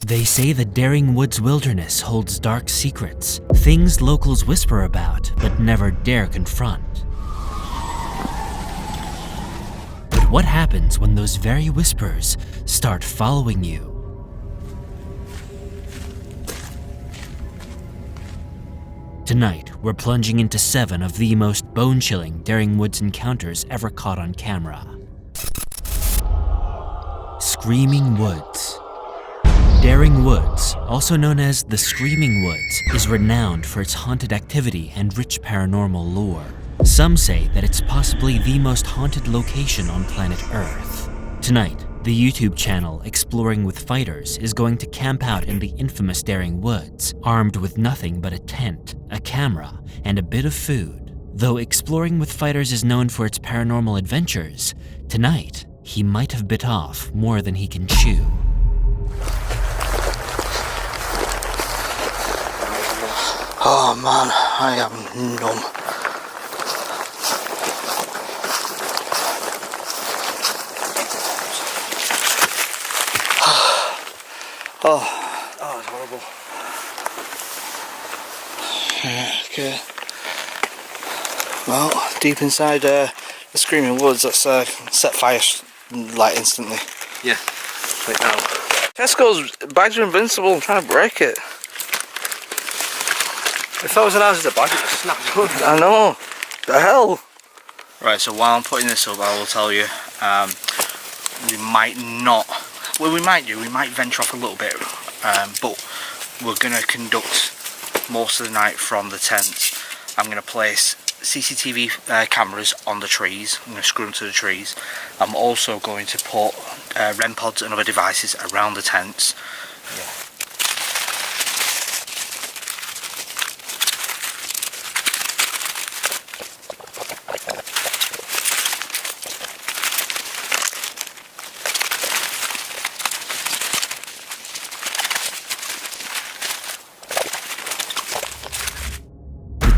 They say the Daring Woods wilderness holds dark secrets, things locals whisper about but never dare confront. But what happens when those very whispers start following you? Tonight, we're plunging into 7 of the most bone-chilling Daring Woods encounters ever caught on camera. Screaming Woods. Daring Woods, also known as the Screaming Woods, is renowned for its haunted activity and rich paranormal lore. Some say that it's possibly the most haunted location on planet Earth. Tonight, the YouTube channel Exploring with Fighters is going to camp out in the infamous Daring Woods, armed with nothing but a tent, a camera, and a bit of food. Though Exploring with Fighters is known for its paranormal adventures, tonight, he might have bit off more than he can chew. Oh man, I am numb. Oh, it's horrible. Yeah, okay. Well, deep inside the Screaming Woods, let's set fire like instantly. Yeah, right now. Tesco's bags are invincible, I'm trying to break it. If I was an house, the bag, it would snap. I know. The hell? Right, so while I'm putting this up, I will tell you, we might not, well we might venture off a little bit, but we're going to conduct most of the night from the tent. I'm going to place CCTV cameras on the trees. I'm going to screw them to the trees. I'm also going to put REM pods and other devices around the tents. Yeah.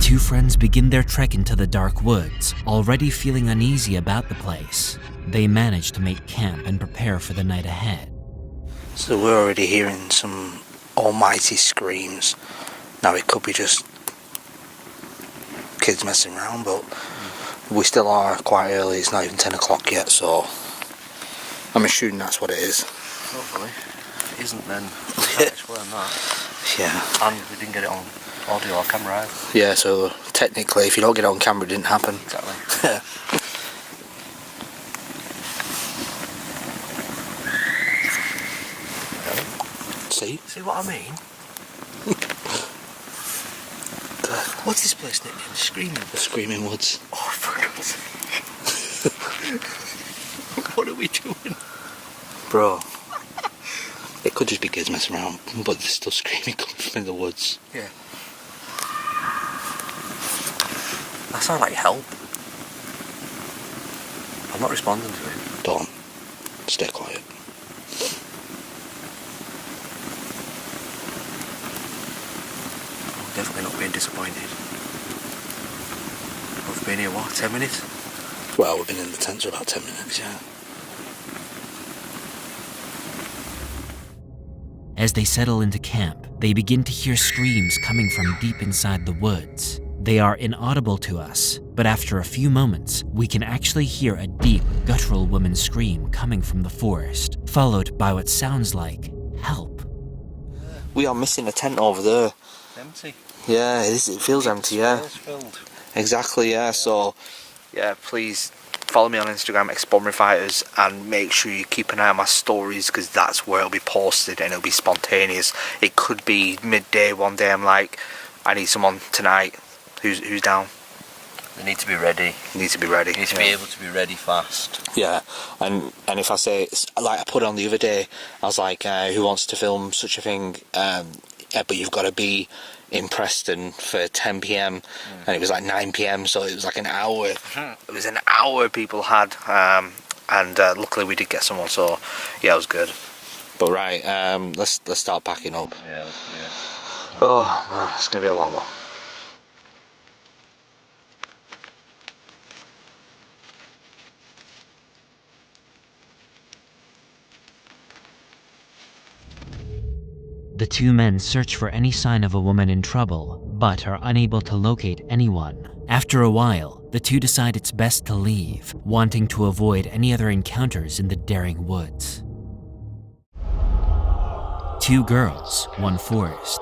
Two friends begin their trek into the dark woods, already feeling uneasy about the place. They manage to make camp and prepare for the night ahead. So we're already hearing some almighty screams. Now it could be just kids messing around, but we still are quite early. It's not even 10 o'clock yet, so I'm assuming that's what it is. Hopefully. If it isn't, then it's worse than that. Yeah. And we didn't get it on audio or camera either. Yeah, so technically if you don't get it on camera, it didn't happen. Exactly. Yeah. See what I mean? What's this place named? The Screaming Woods. Oh, for God's sake. What are we doing? Bro. It could just be kids messing around, but there's still screaming coming from the woods. Yeah. That sounds like help. I'm not responding to it. Don't. Stay quiet. I'm definitely not being disappointed. We've been here, what, 10 minutes? Well, we've been in the tent for about 10 minutes, yeah. As they settle into camp, they begin to hear screams coming from deep inside the woods. They are inaudible to us, but after a few moments, we can actually hear a deep, guttural woman's scream coming from the forest, followed by what sounds like help. We are missing a tent over there. Empty. Yeah, it is. It feels empty, yeah. It feels filled. Exactly, yeah, so... Yeah, please follow me on Instagram, Exploring Fighters, and make sure you keep an eye on my stories, because that's where it'll be posted and it'll be spontaneous. It could be midday one day, I'm like, I need someone tonight. Who's down? They need to be ready. Need to be ready. They need to be able to be ready fast. Yeah, and if I say, like I put on the other day, I was like, who wants to film such a thing, but you've got to be in Preston for 10 p.m, and it was like 9 p.m, so it was like an hour. It was an hour people had, and luckily we did get someone, so yeah, it was good. But right, let's start packing up. Yeah. Oh, man, it's going to be a long one. The two men search for any sign of a woman in trouble, but are unable to locate anyone. After a while, the two decide it's best to leave, wanting to avoid any other encounters in the Daring Woods. Two girls, one forest.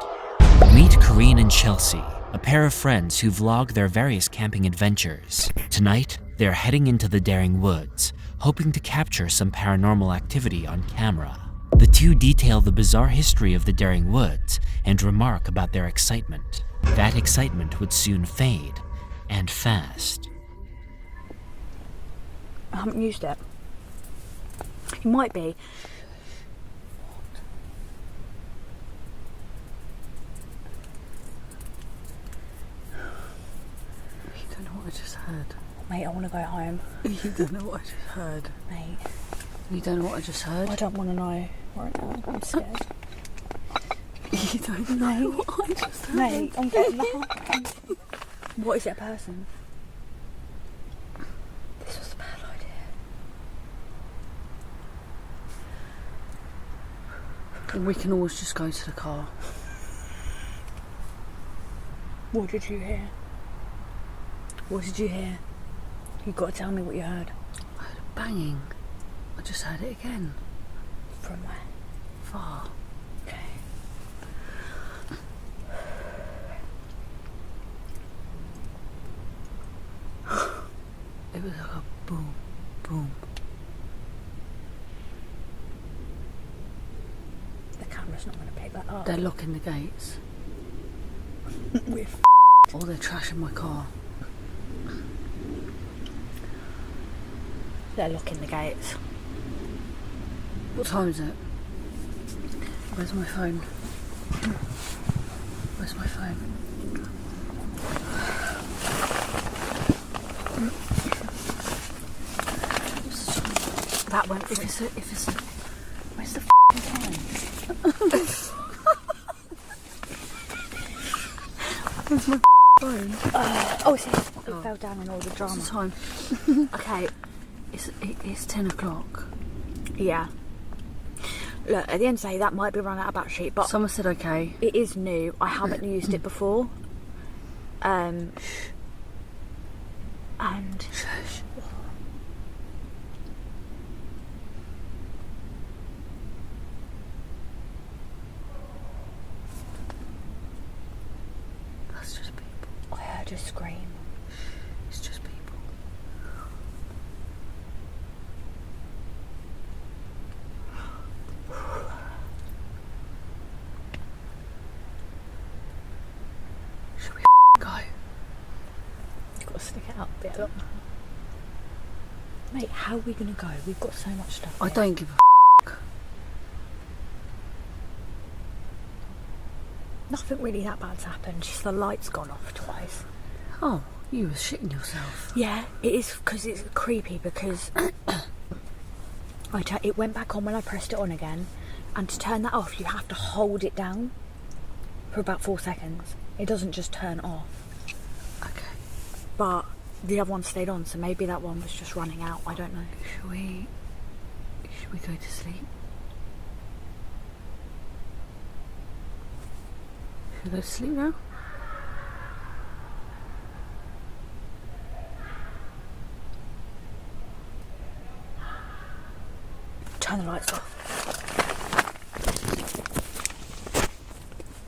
Meet Corinne and Chelsea, a pair of friends who vlog their various camping adventures. Tonight, they're heading into the Daring Woods, hoping to capture some paranormal activity on camera. The two detail the bizarre history of the Daring Woods and remark about their excitement. That excitement would soon fade, and fast. I haven't used it. It might be. You don't know what I just heard. Mate, I want to go home. You don't know what I just heard. Mate, You don't know what I just heard. I don't want to know right now. I'm scared. You don't know what I just heard. Mate, I'm getting the heart. What is it, a person? This was a bad idea. We can always just go to the car. What did you hear? What did you hear? You've got to tell me what you heard. I heard a banging. I just heard it again. From where? Far. Okay. It was like a boom, boom. The camera's not going to pick that up. They're locking the gates. We're Or they're trashing my car. They're locking the gates. What time is it? Where's my phone? Where's my phone? That went If through. it's a, Where's the time? where's my phone? Oh, it's here. It fell down in all the drama. What's the time? Okay, It's 10 o'clock. yeah. Look, at the end of the day, that might be run out of battery, but Someone said okay. it is new. I haven't used it before. And Shush. That's just people. I heard a scream. It's just people. Should we go? You've got to stick it out a bit. Look. Mate, how are we going to go? We've got so much stuff. I here. don't give a Nothing really that bad's happened. Just the light's gone off twice. Oh, you were shitting yourself. Yeah, it is because it's creepy because it went back on when I pressed it on again, and to turn that off you have to hold it down for about 4 seconds. It doesn't just turn off. Okay. But the other one stayed on, so maybe that one was just running out. I don't know. Should we go to sleep? Should we go to sleep now? Turn the lights off.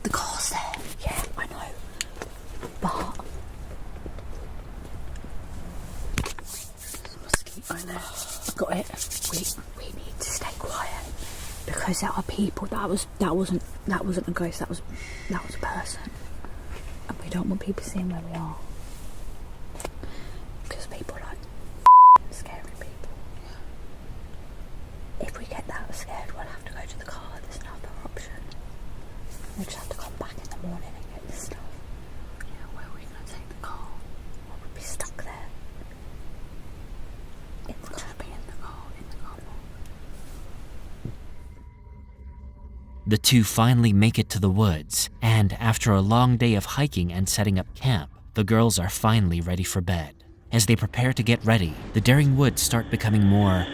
The car's there. Yeah, I know. But Mosquito in there. got it. We need to stay quiet because there are people. That wasn't a ghost. That was a person, and we don't want people seeing where we are because people like scaring people. If we get that scared, we'll have to go to the car. There's no other option. We'll just have to come back in the morning and get this stuff. Yeah, where are we going to take the car? We'll be stuck there. In the We'll just be in the car. The two finally make it to the woods, and after a long day of hiking and setting up camp, the girls are finally ready for bed. As they prepare to get ready, the Daring Woods start becoming more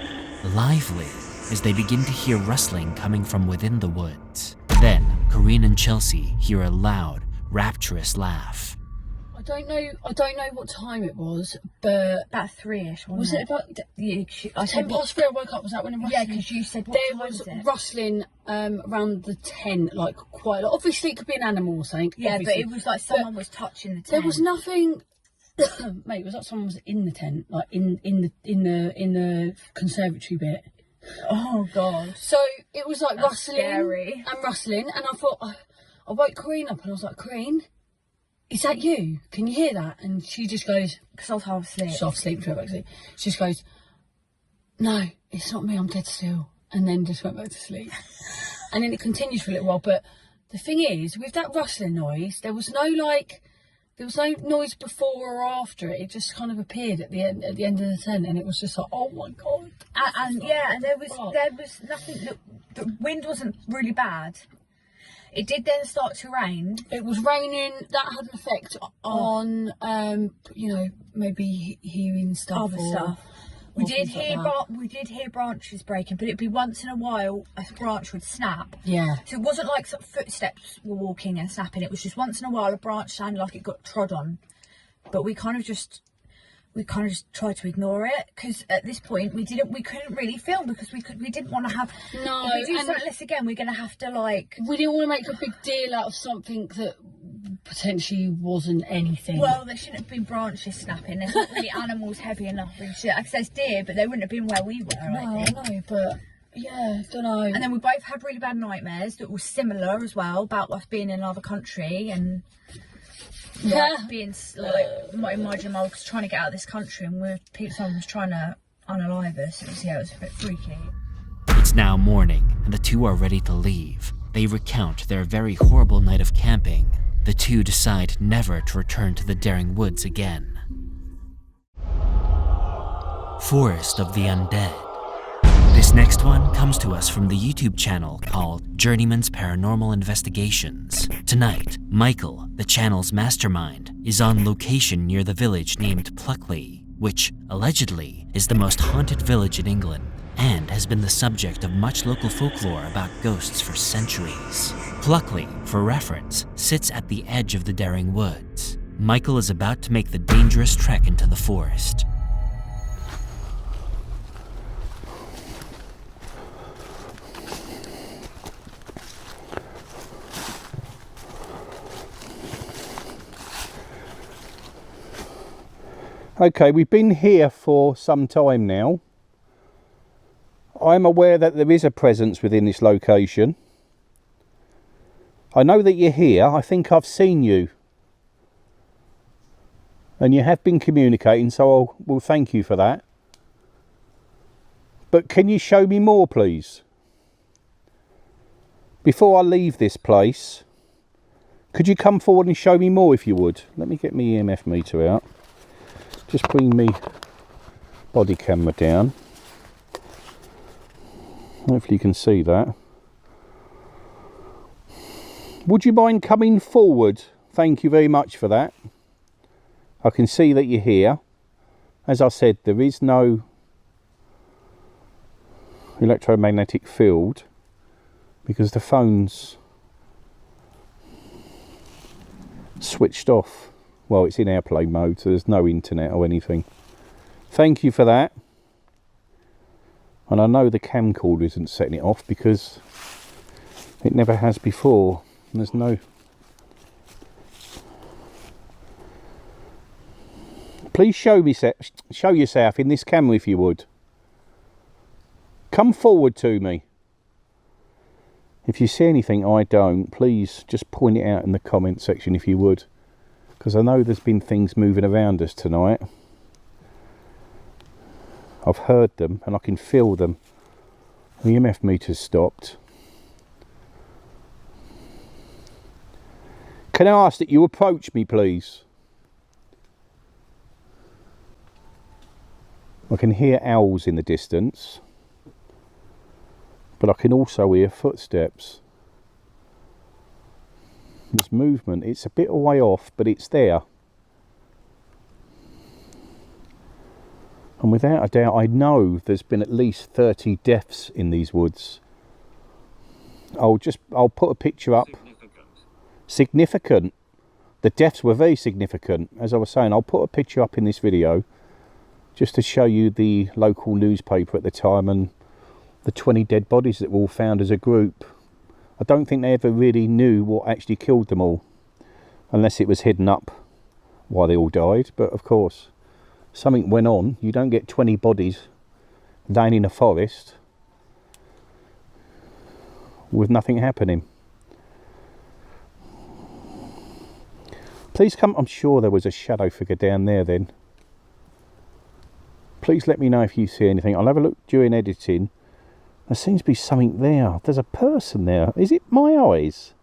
lively as they begin to hear rustling coming from within the woods. Then, Corinne and Chelsea hear a loud, rapturous laugh. I don't know what time it was, but About 3ish, was it about Yeah, I 10 said, past 3? I woke up. Was that when it rustling? yeah, because you said, what There time was is it? rustling around the tent, like quite a lot. Obviously, it could be an animal or something. Yeah, obviously. but it was like someone was touching the tent. There was nothing. Mate, it was like someone was in the tent, like in the conservatory bit. Oh god. So it was like That's rustling scary. and rustling, and I thought I woke Corinne up, and I was like, Corinne, is that you? Can you hear that? And she just goes, Because I was half asleep. she's half asleep, back to sleep. She just goes, no, it's not me, I'm dead still. And then just went back to sleep. And then it continued for a little while. But the thing is, with that rustling noise, there was no noise before or after it. It just kind of appeared at the end of the tent, and it was just like, oh my god. And there was nothing. The wind wasn't really bad. It did then start to rain. It was raining. That had an effect on, maybe hearing stuff. Other or, stuff. or We did things like hear that. we did hear branches breaking, but it'd be once in a while a branch would snap. Yeah. So it wasn't like sort of footsteps were walking and snapping. It was just once in a while a branch sounded like it got trod on. But we kind of just tried to ignore it, because at this point we couldn't really film, because we didn't want to have. No, If we do and something like this again, we're gonna have to like. we didn't want to make a big deal out of something that potentially wasn't anything. Well, there shouldn't have been branches snapping. There's not really animals heavy enough and shit. Like, there's deer, but they wouldn't have been where we were. I think. No, but yeah, don't know. And then we both had really bad nightmares that were similar as well, about us being in another country and like, being like, imagine I was trying to get out of this country and someone was trying to unalive us. It was a bit freaky. It's now morning, and the two are ready to leave. They recount their very horrible night of camping. The two decide never to return to the Daring Woods again. Forest of the Undead. This next one comes to us from the YouTube channel called Journeyman's Paranormal Investigations. Tonight, Michael, the channel's mastermind, is on location near the village named Pluckley, which, allegedly, is the most haunted village in England and has been the subject of much local folklore about ghosts for centuries. Pluckley, for reference, sits at the edge of the Daring Woods. Michael is about to make the dangerous trek into the forest. Okay, we've been here for some time now. I'm aware that there is a presence within this location. I know that you're here. I think I've seen you. And you have been communicating, so we'll thank you for that. But can you show me more, please? Before I leave this place, could you come forward and show me more if you would? Let me get my EMF meter out. Just bring me body camera down. Hopefully you can see that. Would you mind coming forward? Thank you very much for that. I can see that you're here. As I said, there is no electromagnetic field because the phone's switched off. Well, it's in airplane mode, so there's no internet or anything. Thank you for that. And I know the camcorder isn't setting it off because it never has before. And there's no... Please show yourself in this camera if you would. Come forward to me. If you see anything I don't, please just point it out in the comment section if you would. Because I know there's been things moving around us tonight. I've heard them and I can feel them. The EMF meter's stopped. Can I ask that you approach me, please? I can hear owls in the distance. But I can also hear footsteps. There's movement. It's a bit a way off, but it's there. And without a doubt, I know there's been at least 30 deaths in these woods. I'll put a picture up significant. The deaths were very significant. As I was saying, I'll put a picture up in this video just to show you the local newspaper at the time and the 20 dead bodies that were all found as a group. I don't think they ever really knew what actually killed them all, unless it was hidden up why they all died. But of course, something went on. You don't get 20 bodies laying in a forest with nothing happening. Please come. I'm sure there was a shadow figure down there then. Please let me know if you see anything. I'll have a look during editing. There seems to be something there. There's a person there. Is it my eyes?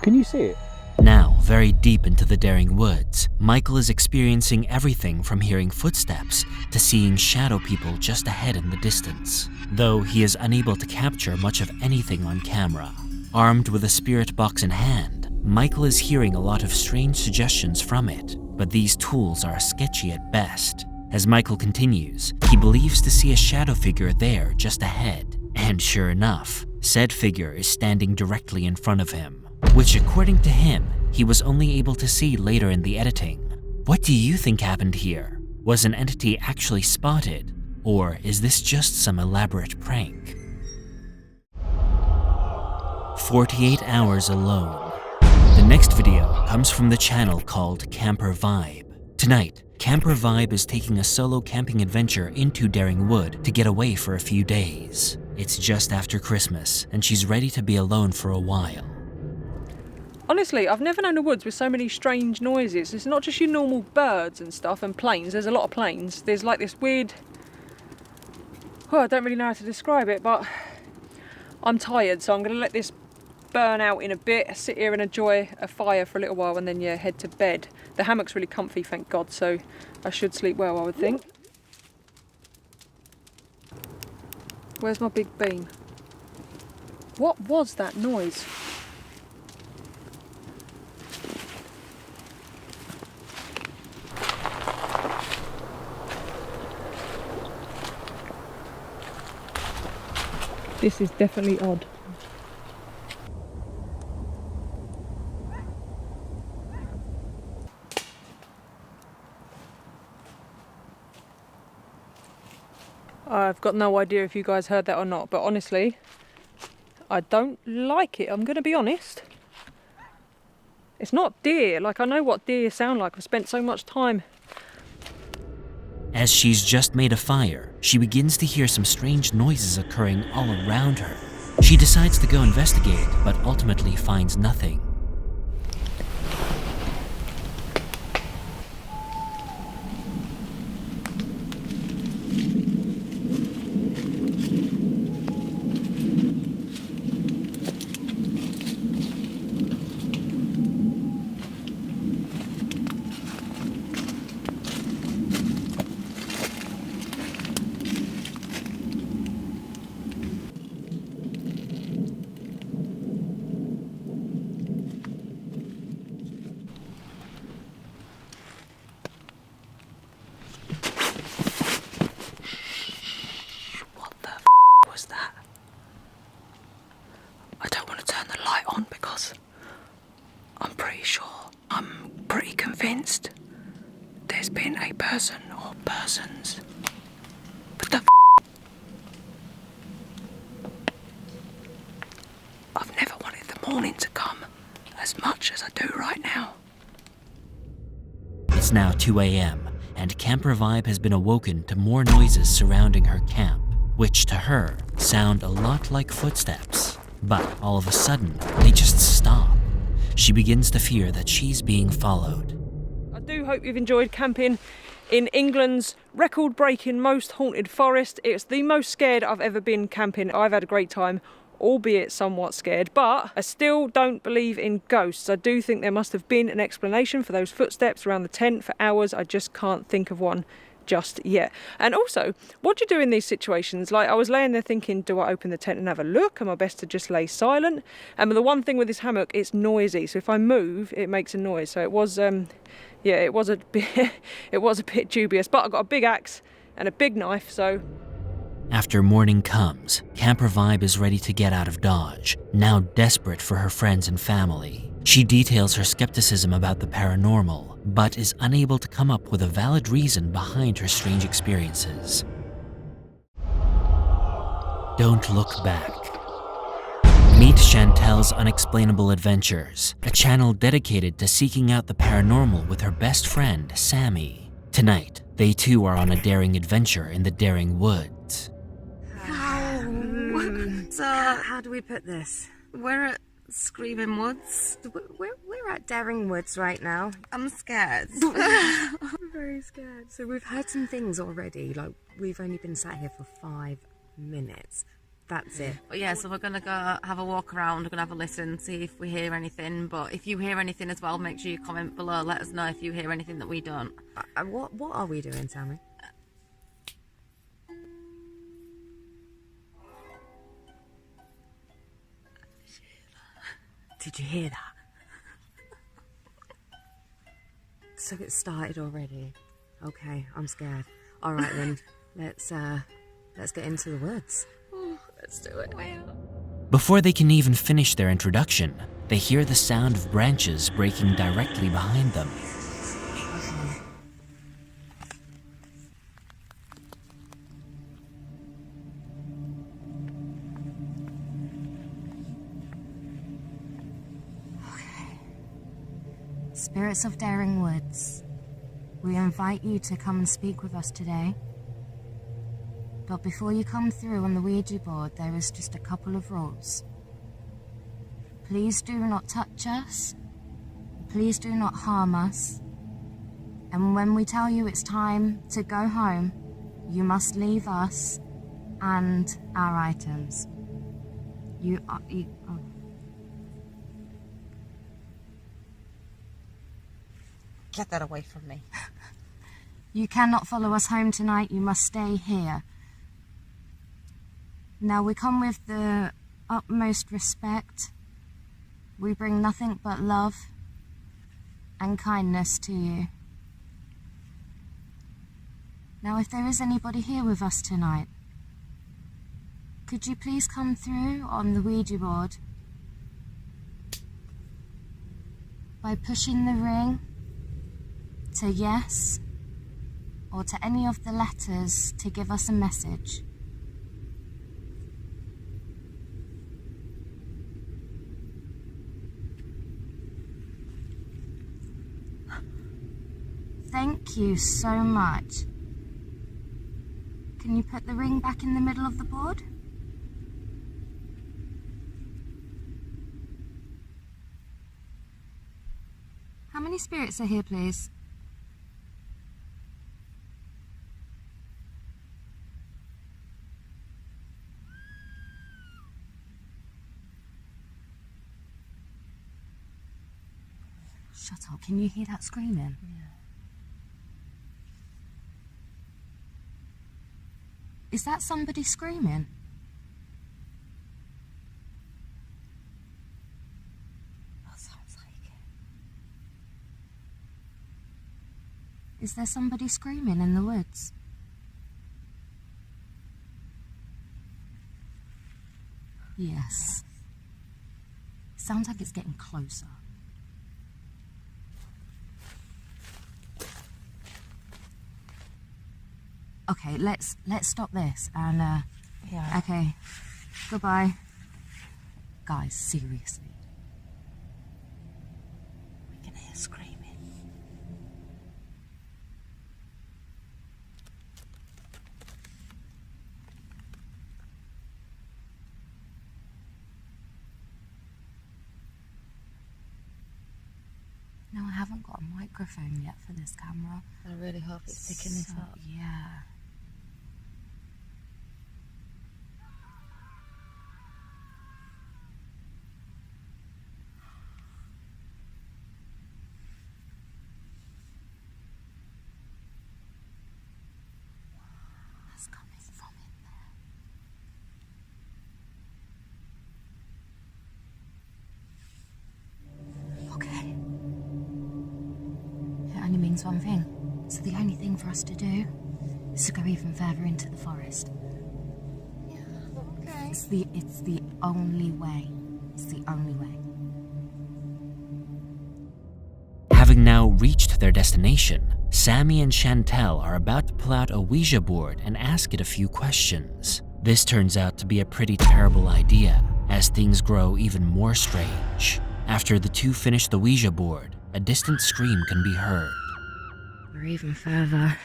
Can you see it? Now, very deep into the Daring Woods, Michael is experiencing everything from hearing footsteps to seeing shadow people just ahead in the distance, though he is unable to capture much of anything on camera. Armed with a spirit box in hand, Michael is hearing a lot of strange suggestions from it, but these tools are sketchy at best. As Michael continues, he believes to see a shadow figure there just ahead, and sure enough, said figure is standing directly in front of him, which according to him, he was only able to see later in the editing. What do you think happened here? Was an entity actually spotted, or is this just some elaborate prank? 48 hours alone. The next video comes from the channel called Camper Vibe. Tonight, Camper Vibe is taking a solo camping adventure into Daring Wood to get away for a few days. It's just after Christmas, and she's ready to be alone for a while. Honestly, I've never known a woods with so many strange noises. It's not just your normal birds and stuff and planes. There's a lot of planes. There's like this weird... Oh, I don't really know how to describe it, but I'm tired, so I'm going to let this burn out in a bit, sit here and enjoy a fire for a little while, and then head to bed. The hammock's really comfy, thank God, so I should sleep well, I would think. Where's my big bean? What was that noise? This is definitely odd. I've got no idea if you guys heard that or not, but honestly, I don't like it. I'm going to be honest. It's not deer. Like, I know what deer sound like. I've spent so much time. As she's just made a fire, she begins to hear some strange noises occurring all around her. She decides to go investigate, but ultimately finds nothing. There's been a person or persons. What the I've never wanted the morning to come as much as I do right now. It's now 2 a.m. and Camper Vibe has been awoken to more noises surrounding her camp, which to her sound a lot like footsteps. But all of a sudden, they just stop. She begins to fear that she's being followed. I do hope you've enjoyed camping in England's record-breaking most haunted forest. It's the most scared I've ever been camping. I've had a great time, albeit somewhat scared, but I still don't believe in ghosts. I do think there must have been an explanation for those footsteps around the tent for hours. I just can't think of one just yet. And also, what do you do in these situations? Like, I was laying there thinking, do I open the tent and have a look? Am I best to just lay silent? And the one thing with this hammock, it's noisy, so if I move, it makes a noise. So it was, yeah, it was a bit, it was a bit dubious. But I got a big axe and a big knife, so. After morning comes, Camper Vibe is ready to get out of Dodge, now desperate for her friends and family. She details her skepticism about the paranormal, but is unable to come up with a valid reason behind her strange experiences. Don't look back. Meet Chantel's Unexplainable Adventures, a channel dedicated to seeking out the paranormal with her best friend, Sammy. Tonight, they too are on a daring adventure in the Daring Woods. So, how do we put this? We're at Screaming Woods. We're at Daring Woods right now. I'm scared. I'm very scared. So we've heard some things already. Like, we've only been sat here for 5 minutes. That's it. But yeah, so we're going to go have a walk around. We're going to have a listen, see if we hear anything. But if you hear anything as well, make sure you comment below. Let us know if you hear anything that we don't. What are we doing, Sammy? Did you hear that? So it started already. Okay, I'm scared. All right then, let's get into the woods. Let's do it. Before they can even finish their introduction, they hear the sound of branches breaking directly behind them. Spirits of Daring Woods, we invite you to come and speak with us today. But before you come through on the Ouija board, there is just a couple of rules. Please do not touch us. Please do not harm us. And when we tell you it's time to go home, you must leave us and our items. Get that away from me. You cannot follow us home tonight. You must stay here. Now we come with the utmost respect. We bring nothing but love and kindness to you. Now if there is anybody here with us tonight, could you please come through on the Ouija board by pushing the ring to yes or to any of the letters to give us a message. Thank you so much. Can you put the ring back in the middle of the board? How many spirits are here, please? Shut up, can you hear that screaming? Yeah. Is that somebody screaming? That sounds like it. Is there somebody screaming in the woods? Yes. Sounds like it's getting closer. Okay, let's stop this and Yeah. okay. Goodbye. Guys, seriously. We can hear screaming. No, I haven't got a microphone yet for this camera. I really hope it's picking this up. Yeah. That's coming from in there. Okay. It only means one thing. So the only thing for us to do is to go even further into the forest. It's the only way. It's the only way. Having now reached their destination, Sammy and Chantel are about to pull out a Ouija board and ask it a few questions. This turns out to be a pretty terrible idea, as things grow even more strange. After the two finish the Ouija board, a distant scream can be heard. We're even further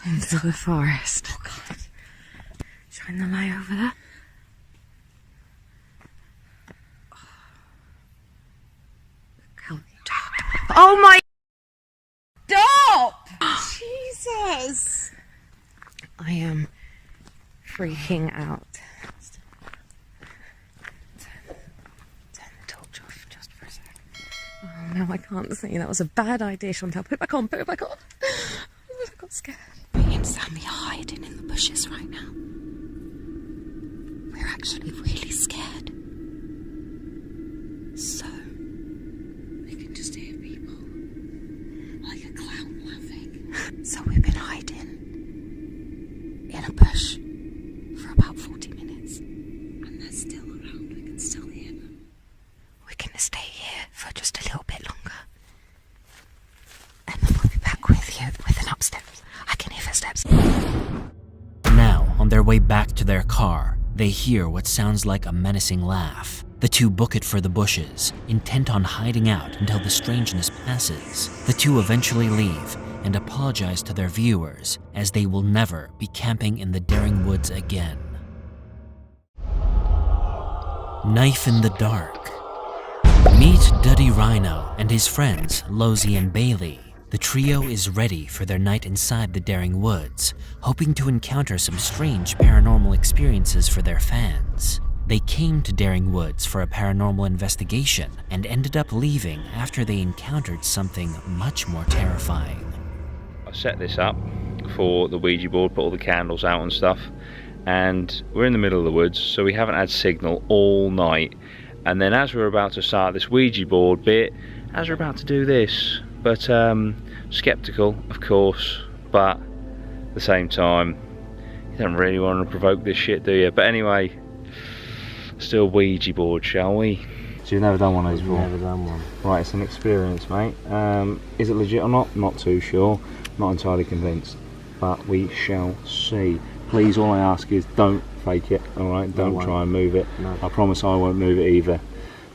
into the forest. Oh God. Shine the light over there. Look how dark. Oh my... Stop! Jesus! I am freaking out. Turn the torch off just for a sec. Oh no, I can't see. That was a bad idea, Chantal. Put it back on, put it back on. I got scared. Me and Sammy are hiding in the bushes right now. We're actually really scared. So, we can just hear people like a clown laughing. So we've been hiding in a bush for about 40 minutes. And they're still around, we can still hear them. We're gonna stay here for just a little bit longer. And then we'll be back with you with an upstairs. I can hear footsteps. Now, on their way back to their car, they hear what sounds like a menacing laugh. The two book it for the bushes, intent on hiding out until the strangeness passes. The two eventually leave and apologize to their viewers, as they will never be camping in the Daring Woods again. Knife in the dark. Meet Duddy Rhino and his friends Losey and Bailey. The trio is ready for their night inside the Daring Woods, hoping to encounter some strange paranormal experiences for their fans. They came to Daring Woods for a paranormal investigation and ended up leaving after they encountered something much more terrifying. I set this up for the Ouija board, put all the candles out and stuff, and we're in the middle of the woods, so we haven't had signal all night. And then as we're about to start this Ouija board bit, as we're about to do this, but skeptical, of course, but at the same time, you don't really want to provoke this shit, do you? But anyway, still Ouija board, shall we? So you've never done one of these before? Never done one. Right, it's an experience, mate. Is it legit or not? Not too sure. Not entirely convinced, but we shall see. Please, all I ask is don't fake it, alright? Don't try and move it. No. I promise I won't move it either.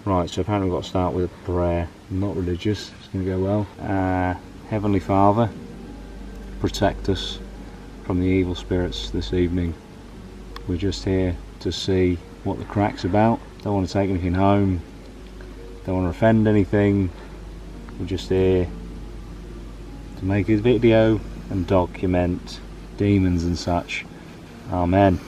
Right, so apparently we've got to start with a prayer. I'm not religious, it's going to go well. Heavenly Father, protect us from the evil spirits this evening. We're just here to see what the crack's about. Don't want to take anything home. Don't want to offend anything. We're just here to make a video and document demons and such. Amen.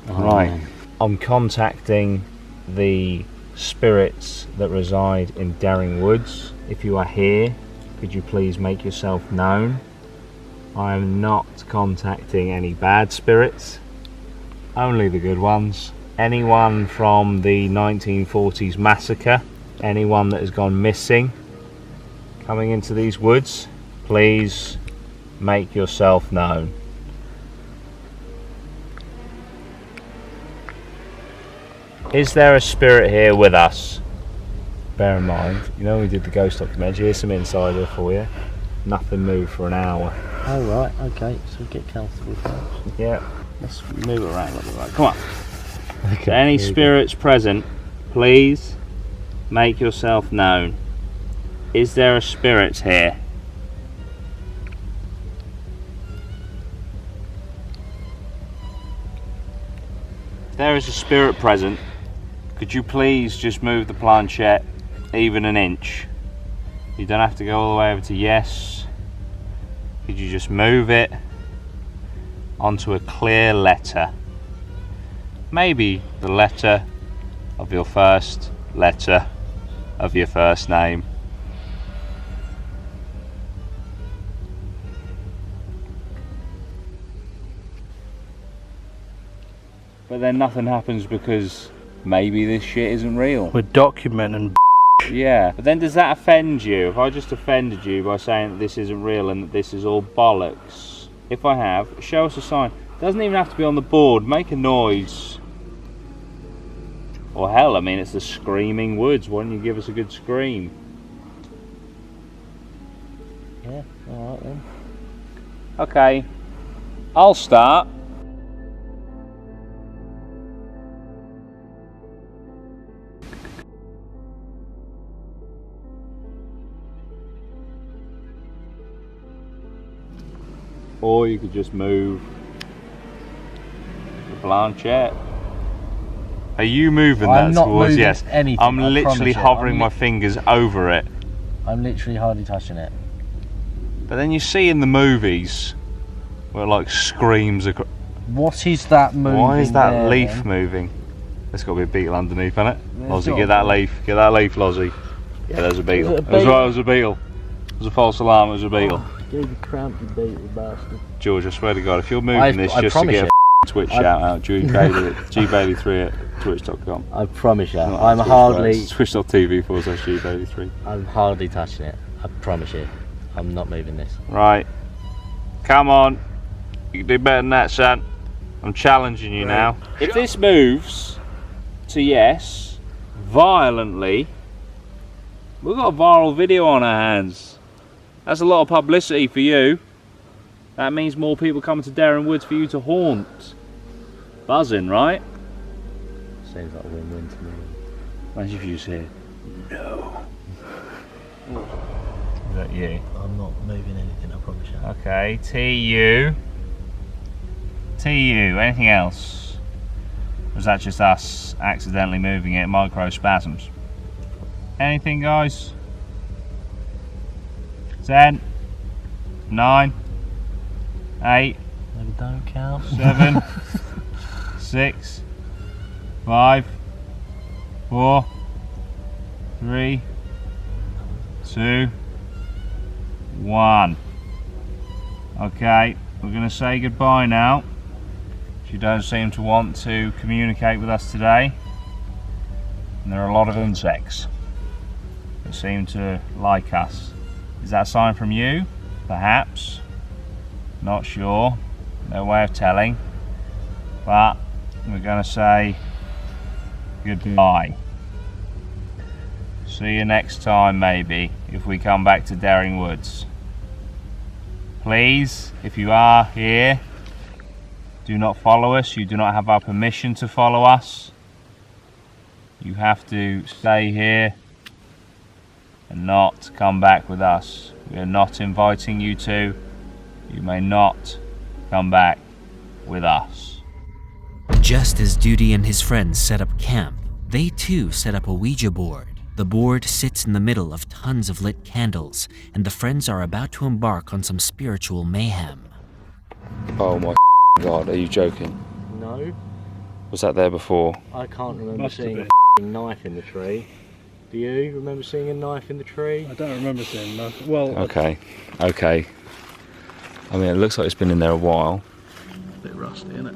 Amen. Right, I'm contacting the spirits that reside in Daring Woods. If you are here, could you please make yourself known? I am not contacting any bad spirits, only the good ones. Anyone from the 1940s massacre, anyone that has gone missing coming into these woods, please make yourself known. Is there a spirit here with us? Bear in mind, you know we did the ghost documentary, here's some insider for you. Nothing moved for an hour. Oh right, okay, so get comfortable first. Yeah, let's move it around a little bit. Right, come on. Okay, any spirits present, please make yourself known. Is there a spirit here? If there is a spirit present, could you please just move the planchette even an inch? You don't have to go all the way over to yes. Could you just move it onto a clear letter? Maybe the letter of your first letter of your first name. But then nothing happens because maybe this shit isn't real. We're documenting. Yeah, but then does that offend you? If I just offended you by saying that this isn't real and that this is all bollocks? If I have, show us a sign. Doesn't even have to be on the board. Make a noise. Or hell, I mean, it's the Screaming Woods. Why don't you give us a good scream? Yeah, alright then. Okay, I'll start. Or you could just move the planchette. Are you moving I'm that not towards? moving Yes. anything, I'm I literally promise you. hovering my fingers over it. I'm literally hardly touching it. But then you see in the movies where it like screams across. What is that moving? Why is that there, leaf then? moving? There's got to be a beetle underneath, isn't it? There's Lozzie, got get to that be. leaf. Get that leaf, Lozzie. Yeah, there's a beetle. Is it a It was beetle? right, it was a beetle. It was a false alarm, it was a beetle. Gave you cramp, you beetle bastard. George, I swear to God, if you're moving this I just to promise get you. a Twitch shout out, G-Bailey3 at twitch.com. I promise you, Not I'm Twitch, hardly. It's twitch.tv/G-Bailey3. I'm hardly touching it. I promise you, I'm not moving this. Right. Come on. You can do better than that, son. I'm challenging you now. If this moves to yes, violently, we've got a viral video on our hands. That's a lot of publicity for you. That means more people coming to Daring Woods for you to haunt. Buzzing, right? Seems like a win-win to me. Imagine if you said, no. Is that you? I'm not moving anything, I promise you. Okay, TU. TU, anything else? Or is that just us accidentally moving it, microspasms? Anything, guys? 10, 9, 8, Maybe don't count. 7, 6, 5, 4, 3, 2, 1. Okay, we're going to say goodbye now. You don't seem to want to communicate with us today. And there are a lot of insects that seem to like us. Is that a sign from you? Perhaps. Not sure. No way of telling. But we're going to say goodbye. See you next time, maybe, if we come back to Daring Woods. Please, if you are here, do not follow us. You do not have our permission to follow us. You have to stay here and not come back with us. We are not inviting you to. You may not come back with us. Just as Duty and his friends set up camp, they too set up a Ouija board. The board sits in the middle of tons of lit candles, and the friends are about to embark on some spiritual mayhem. Oh my God, are you joking? No, Was that there before? I can't remember seeing a knife in the tree. Do you remember seeing a knife in the tree? I don't remember seeing a knife. Well, Okay, okay. I mean, it looks like it's been in there a while. a bit rusty, isn't it?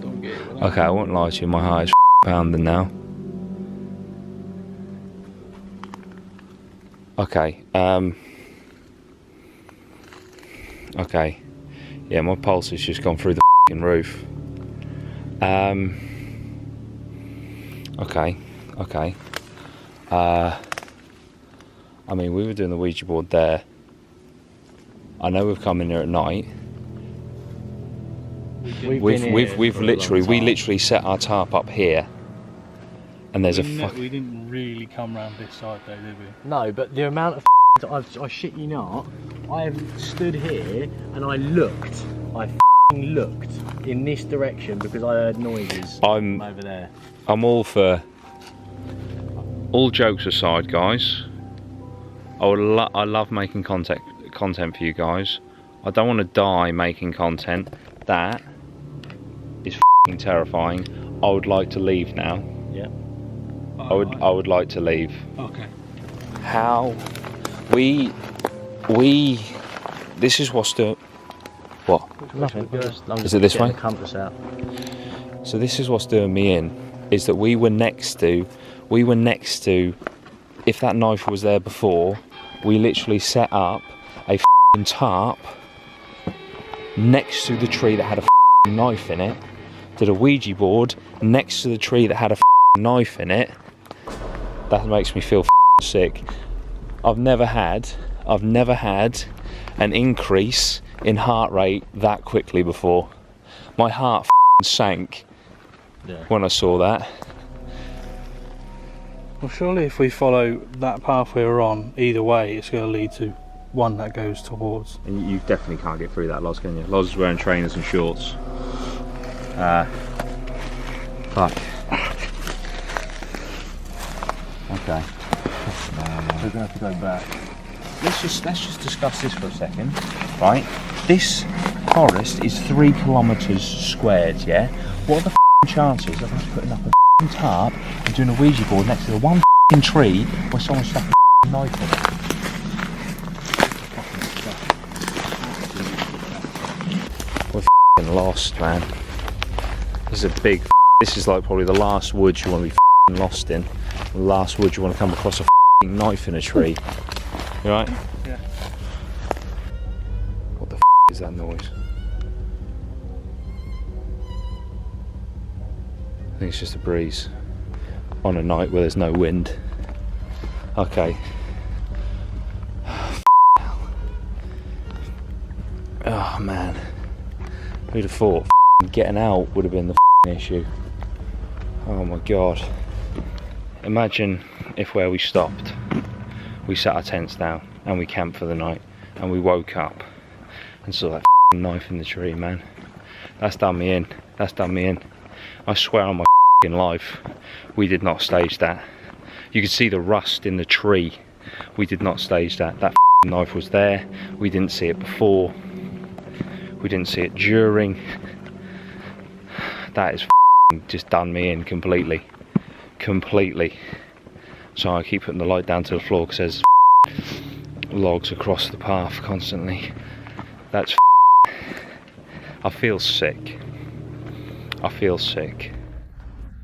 Don't get it with that. Okay, I won't lie to you, my heart is pounding now. Okay, okay. Yeah, my pulse has just gone through the roof. Okay, okay. I mean, we were doing the Ouija board there. I know we've come in here at night. We've We literally set our tarp up here, and there's We didn't really come round this side though, did we? No, but the amount of I shit you not, I have stood here and I looked in this direction because I heard noises from over there. I'm all for. All jokes aside, guys, I love making content for you guys. I don't want to die making content. That is f***ing terrifying. I would like to leave now. Yeah. I would like to leave. Okay. How we this is what's the what? Nothing. Is it this way? The compass out. So this is what's doing me in, is that we were next to, if that knife was there before, we literally set up a f***ing tarp next to the tree that had a f***ing knife in it, did a Ouija board next to the tree that had a knife in it, that makes me feel sick. I've never had an increase in heart rate that quickly before. My heart sank when I saw that. Well, surely if we follow that path we were on, either way, it's going to lead to one that goes towards. And you definitely can't get through that, Loz, can you? Loz is wearing trainers and shorts. Fuck. Okay. We're gonna have to go back. Let's just discuss this for a second, right? This forest is 3 kilometres squared, yeah? What are the chances of us putting up a tarp and doing a Ouija board next to the one tree where someone stuck a knife in it? We're lost, man. This is like probably the last woods you want to be lost in. The last woods you want to come across a knife in a tree. You right? Yeah. What the is that noise? I think it's just a breeze on a night where there's no wind. Okay. Oh man. Who'd have thought getting out would have been the issue? Oh my god. Imagine if where we stopped, we set our tents down and we camped for the night and we woke up and saw that knife in the tree, man. That's done me in. That's done me in. I swear on my life, we did not stage that. You could see the rust in the tree. We did not stage that. That knife was there. We didn't see it before. We didn't see it during. That is just done me in completely. Completely. So I keep putting the light down to the floor because there's logs across the path constantly. That's I feel sick. I feel sick.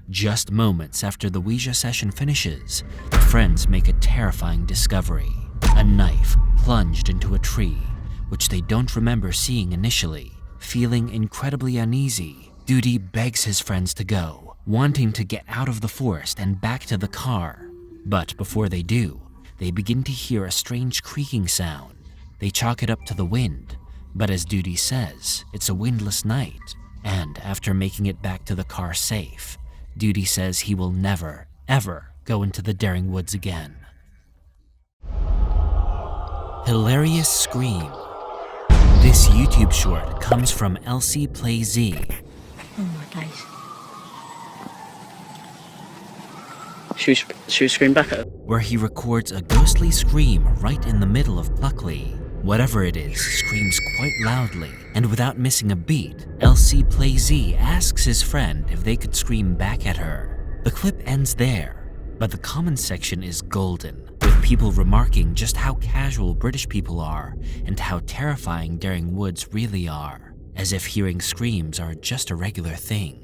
Just moments after the Ouija session finishes, the friends make a terrifying discovery. A knife plunged into a tree, which they don't remember seeing initially. Feeling incredibly uneasy, Duty begs his friends to go, wanting to get out of the forest and back to the car. But before they do, they begin to hear a strange creaking sound. They chalk it up to the wind, but as Duty says, it's a windless night. And after making it back to the car safe, Duty says he will never, ever go into the Daring Woods again. Hilarious Scream. This YouTube short comes from Elsie Play Z. Oh my days. Should we scream back at her? Where he records a ghostly scream right in the middle of Pluckley. Whatever it is screams quite loudly, and without missing a beat, Elsie Play Z asks his friend if they could scream back at her. The clip ends there, but the comments section is golden, with people remarking just how casual British people are and how terrifying Daring Woods really are, as if hearing screams are just a regular thing.